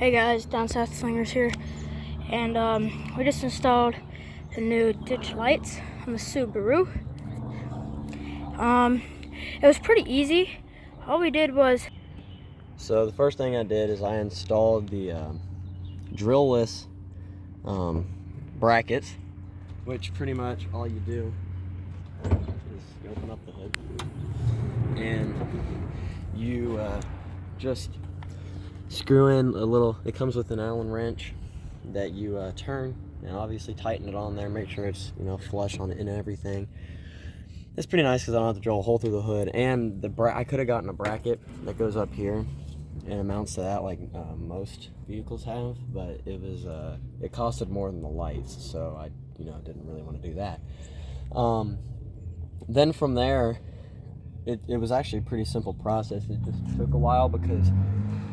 Hey guys, Down South Slingers here, and we just installed the new ditch lights on the Subaru. It was pretty easy. All we did was... So the first thing I did is I installed the drill-less brackets, which pretty much all you do is you open up the hood and you just screw in a little. It comes with an Allen wrench that you turn and obviously tighten it on there, make sure it's flush on it and everything. It's pretty nice because I don't have to drill a hole through the hood. And I could have gotten a bracket that goes up here and it mounts to that like most vehicles have, but it costed more than the lights, so I didn't really want to do that. Then from there, it was actually a pretty simple process. It just took a while because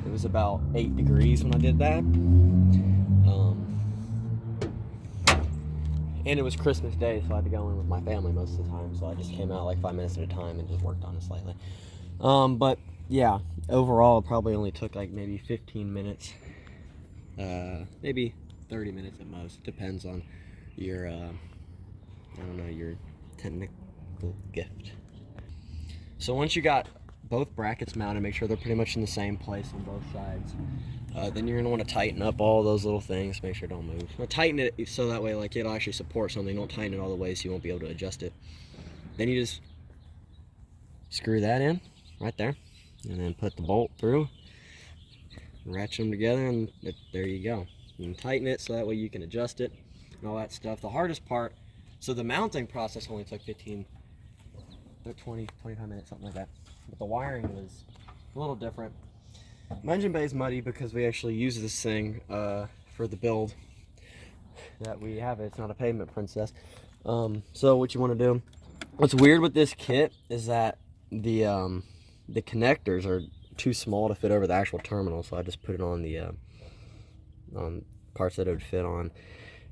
it was about 8 degrees when I did that. And it was Christmas Day, so I had to go in with my family most of the time, so I just came out like 5 minutes at a time and just worked on it slightly. But yeah, overall it probably only took like maybe 15 minutes, maybe 30 minutes at most. It depends on your, your technical gift. So once you got both brackets mounted, make sure they're pretty much in the same place on both sides. Then you're gonna want to tighten up all those little things, make sure it don't move. Well, tighten it so that way like it'll actually support something. Don't tighten it all the way so you won't be able to adjust it. Then you just screw that in right there, and then put the bolt through, ratchet them together, and there you go. You can tighten it so that way you can adjust it and all that stuff. The hardest part, so the mounting process only took 25 minutes, something like that. But the wiring was a little different. My engine bay is muddy because we actually use this thing for the build that we have. It's not a pavement princess. So what you want to do, what's weird with this kit is that the connectors are too small to fit over the actual terminal, so I just put it on the on parts that it would fit on,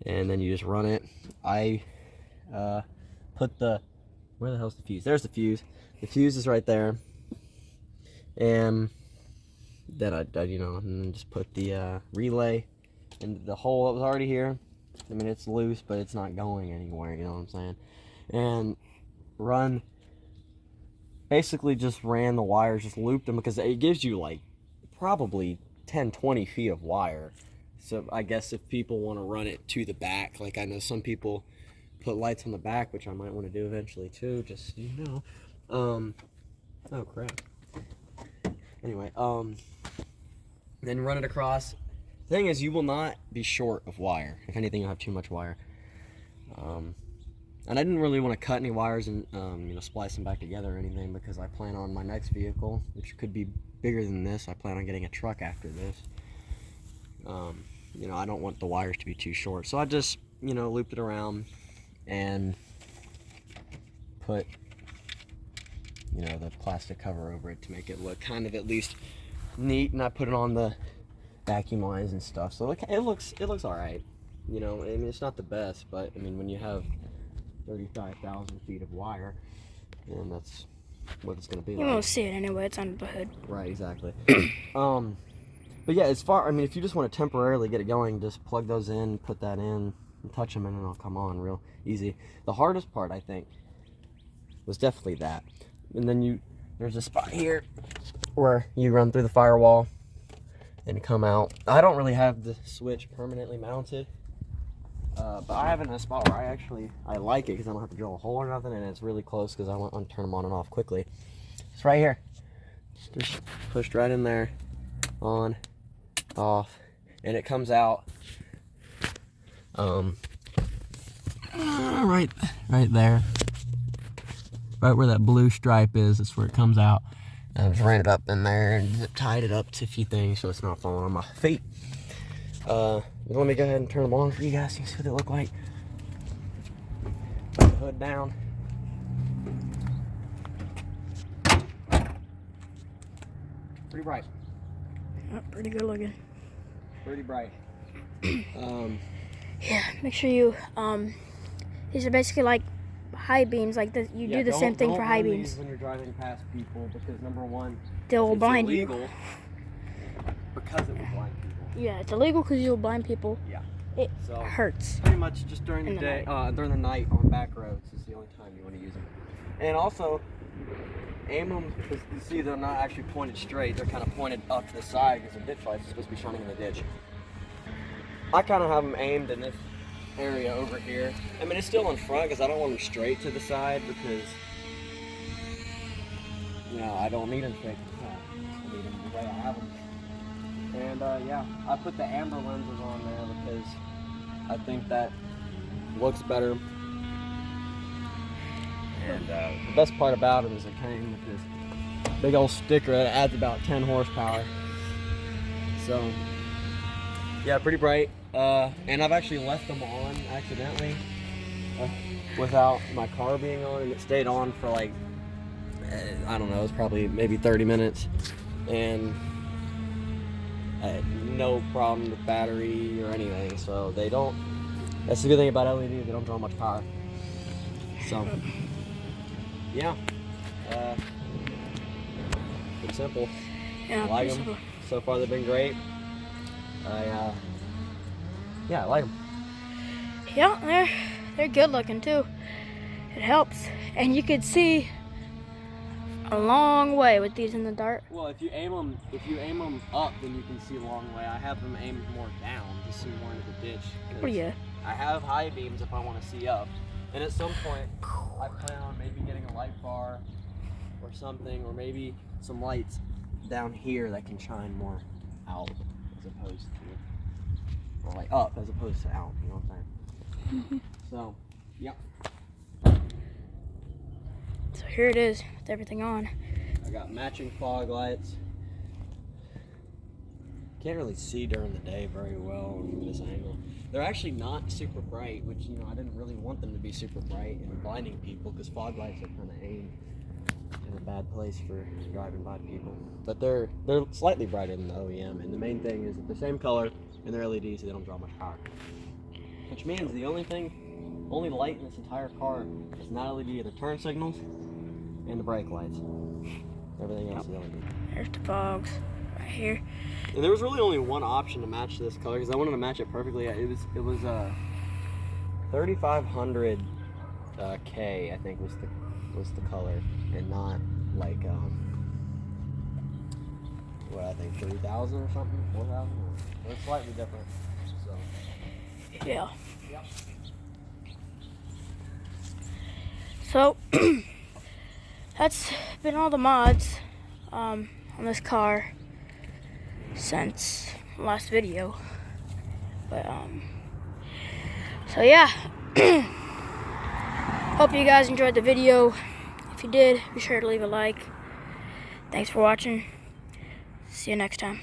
and then you just run it. I put where the hell's the fuse? There's the fuse. The fuse is right there, and then and then just put the relay in the hole that was already here. I mean, it's loose, but it's not going anywhere, you know what I'm saying? And basically just ran the wires, just looped them, because it gives you like probably 10-20 feet of wire. So I guess if people want to run it to the back, like I know some people put lights on the back, which I might want to do eventually too, just so you know. Oh crap. Anyway, then run it across. The thing is, you will not be short of wire. If anything, you'll have too much wire. And I didn't really want to cut any wires and splice them back together or anything, because I plan on my next vehicle, which could be bigger than this. I plan on getting a truck after this. I don't want the wires to be too short, so I just looped it around and put the plastic cover over it to make it look kind of at least neat, and I put it on the vacuum lines and stuff, so it looks all right. I mean, it's not the best, but I mean, when you have 35,000 feet of wire, and that's what it's going to be like. You won't see it anyway, it's under the hood. Right, exactly. But yeah, I mean, if you just want to temporarily get it going, just plug those in, put that in, and touch them, and it'll come on real easy. The hardest part, I think, was definitely that. And then there's a spot here where you run through the firewall and come out. I don't really have the switch permanently mounted, but I have it in a spot where I like it because I don't have to drill a hole or nothing, and it's really close because I want to turn them on and off quickly. It's right here. Just pushed right in there, on, off, and it comes out right there. Right where that blue stripe is, that's where it comes out. And I just ran it up in there and tied it up to a few things so it's not falling on my feet. Let me go ahead and turn them on for you guys so you can see what they look like. Put the hood down. Pretty bright. Pretty good looking. Pretty bright. Yeah, make sure you, these are basically like high beams, like you do the same thing for high beams. When you're driving past people, because number one, they'll blind illegal you. because it will blind people. Yeah, it's illegal because you'll blind people. Yeah. It So hurts. pretty much just during the day, during the night on back roads is the only time you want to use them. And also, aim them because you see they're not actually pointed straight. They're kind of pointed up to the side because the ditch lights are supposed to be shining in the ditch. I kind of have them aimed in this area over here. I mean, it's still in front because I don't want them straight to the side because, you know, I don't need them straight to the side. I need them the way I have them. And yeah, I put the amber lenses on there because I think that looks better. And the best part about them is it came with this big old sticker that adds about 10 horsepower. So, yeah, pretty bright. And I've actually left them on accidentally without my car being on, and it stayed on for like, I don't know, it was probably maybe 30 minutes. And I had no problem with battery or anything, so they don't, that's the good thing about LEDs, they don't draw much power. So, yeah, pretty simple. Yeah, I like pretty them. simple. So far they've been great. Yeah, I like them. Yeah, they're good looking too. It helps, and you could see a long way with these in the dark. Well, if you aim them up, then you can see a long way. I have them aimed more down to see more into the ditch. Oh yeah. I have high beams if I want to see up, and at some point I plan on maybe getting a light bar or something, or maybe some lights down here that can shine more out as opposed to, or like up as opposed to out. You know what I'm saying? So, yeah. So here it is with everything on. I got matching fog lights. Can't really see during the day very well from this angle. They're actually not super bright, which, you know, I didn't really want them to be super bright and blinding people because fog lights are kind of aimed in a bad place for driving by people. But they're slightly brighter than the OEM, and the main thing is that they're the same color and they're LEDs, so they don't draw much power. Which means the only light in this entire car is not LED, are the turn signals and the brake lights. Everything else is LED. There's the fogs right here. And there was really only one option to match this color because I wanted to match it perfectly. It was 3500 K, I think was the color, and not like what I think 3000 or something, 4000. It's slightly different. So Yeah. yeah. So that's been all the mods on this car since the last video. But so yeah. Hope you guys enjoyed the video. If you did, be sure to leave a like. Thanks for watching. See you next time.